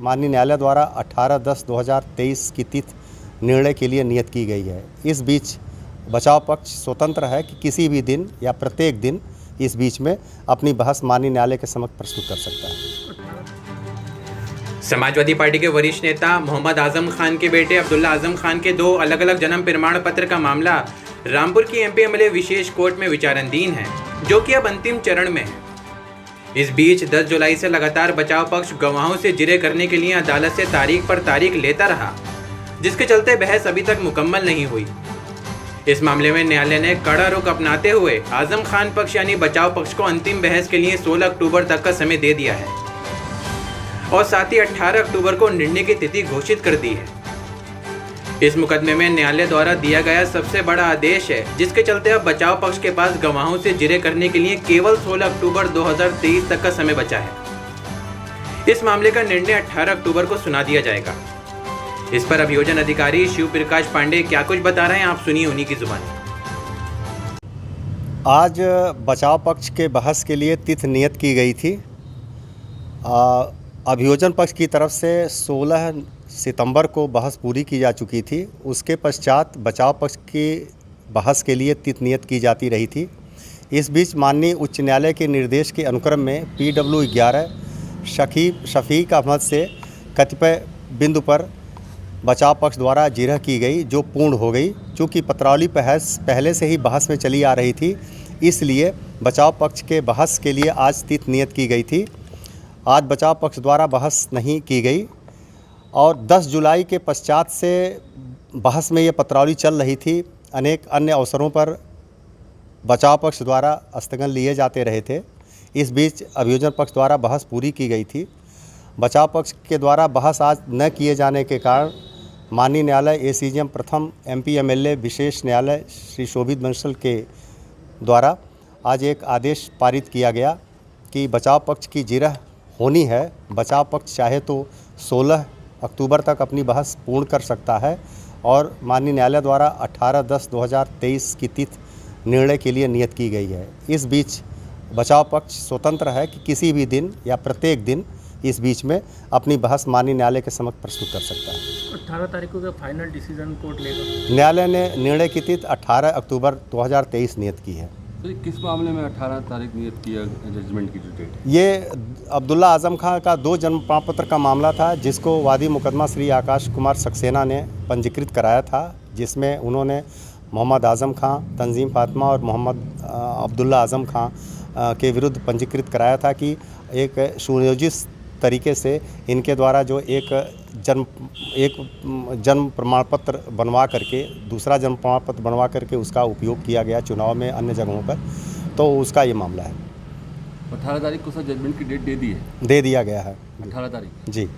माननीय न्यायालय द्वारा 18/10/2023 की तिथि निर्णय के लिए नियत की गई है। इस बीच बचाव पक्ष स्वतंत्र है कि किसी भी दिन या प्रत्येक दिन इस बीच में अपनी बहस माननीय न्यायालय के समक्ष प्रस्तुत कर सकता है। समाजवादी पार्टी के वरिष्ठ नेता मोहम्मद आजम खान के बेटे अब्दुल्ला आजम खान के 2 अलग-अलग जन्म प्रमाण पत्र का मामला रामपुर की MP-MLA विशेष कोर्ट में विचाराधीन है, जो कि अब अंतिम चरण में है। इस बीच 10 जुलाई से लगातार बचाव पक्ष गवाहों से जिरह करने के लिए अदालत से तारीख पर तारीख लेता रहा, जिसके चलते बहस अभी तक मुकम्मल नहीं हुई। इस मामले में न्यायालय ने कड़ा रुख अपनाते हुए आजम खान पक्ष यानी बचाव पक्ष को अंतिम बहस के लिए 16 अक्टूबर तक का समय दे दिया है और साथ ही 18 अक्टूबर को निर्णय की तिथि घोषित कर दी है। इस मुकदमे में न्यायालय द्वारा दिया गया सबसे बड़ा आदेश है, जिसके चलते अब बचाव पक्ष के पास गवाहों से जिरह करने के लिए केवल 16 अक्टूबर 2023 तक का समय बचा है। इस मामले का निर्णय 18 अक्टूबर को सुना दिया जाएगा। इस पर अभियोजन अधिकारी शिव प्रकाश पांडे क्या कुछ बता रहे हैं, आप सुनिए उन्हीं की जुबानी। आज बचाव पक्ष के बहस के लिए तिथि नियत की गई थी। अभियोजन पक्ष की तरफ से 16 सितंबर को बहस पूरी की जा चुकी थी। उसके पश्चात बचाव पक्ष की बहस के लिए तिथि नियत की जाती रही थी। इस बीच माननीय उच्च न्यायालय के निर्देश के अनुक्रम में PW 11 शफीक अहमद से कतिपय बिंदु पर बचाव पक्ष द्वारा जिरह की गई, जो पूर्ण हो गई। चूँकि पत्रावली बहस पहले से ही बहस में चली आ रही थी, इसलिए बचाव पक्ष के बहस के लिए आज तिथि नियत की गई थी। आज बचाव पक्ष द्वारा बहस नहीं की गई और 10 जुलाई के पश्चात से बहस में ये पत्रावली चल रही थी। अनेक अन्य अवसरों पर बचाव पक्ष द्वारा स्थगन लिए जाते रहे थे। इस बीच अभियोजन पक्ष द्वारा बहस पूरी की गई थी। बचाव पक्ष के द्वारा बहस आज न किए जाने के कारण माननीय न्यायालय ACJM प्रथम MP-MLA विशेष न्यायालय श्री शोभित बंसल के द्वारा आज एक आदेश पारित किया गया कि बचाव पक्ष की जिरह होनी है। बचाव पक्ष चाहे तो 16 अक्टूबर तक अपनी बहस पूर्ण कर सकता है और माननीय न्यायालय द्वारा 18/10/2023 की तिथि निर्णय के लिए नियत की गई है। इस बीच बचाव पक्ष स्वतंत्र है कि किसी भी दिन या प्रत्येक दिन इस बीच में अपनी बहस माननीय न्यायालय के समक्ष प्रस्तुत कर सकता है। 18 तारीख को फाइनल डिसीजन कोर्ट लेगा। न्यायालय ने निर्णय की तिथि 18 अक्टूबर 2023 नियत की है। तो किस मामले में 18 तारीख नियत किया जजमेंट की जो डेट? ये अब्दुल्ला आजम खान का 2 जन्म प्रमाण पत्र का मामला था, जिसको वादी मुकदमा श्री आकाश कुमार सक्सेना ने पंजीकृत कराया था, जिसमें उन्होंने मोहम्मद आजम खां, तंजीम फातिमा और मोहम्मद अब्दुल्ला आजम खां के विरुद्ध पंजीकृत कराया था कि एक सुनियोजित तरीके से इनके द्वारा जो एक जन्म प्रमाण पत्र बनवा करके दूसरा जन्म प्रमाण पत्र बनवा करके उसका उपयोग किया गया चुनाव में अन्य जगहों पर, तो उसका ये मामला है। 18 तारीख को सर जजमेंट की डेट दे दी है? दे दिया गया है। 18 तारीख जी।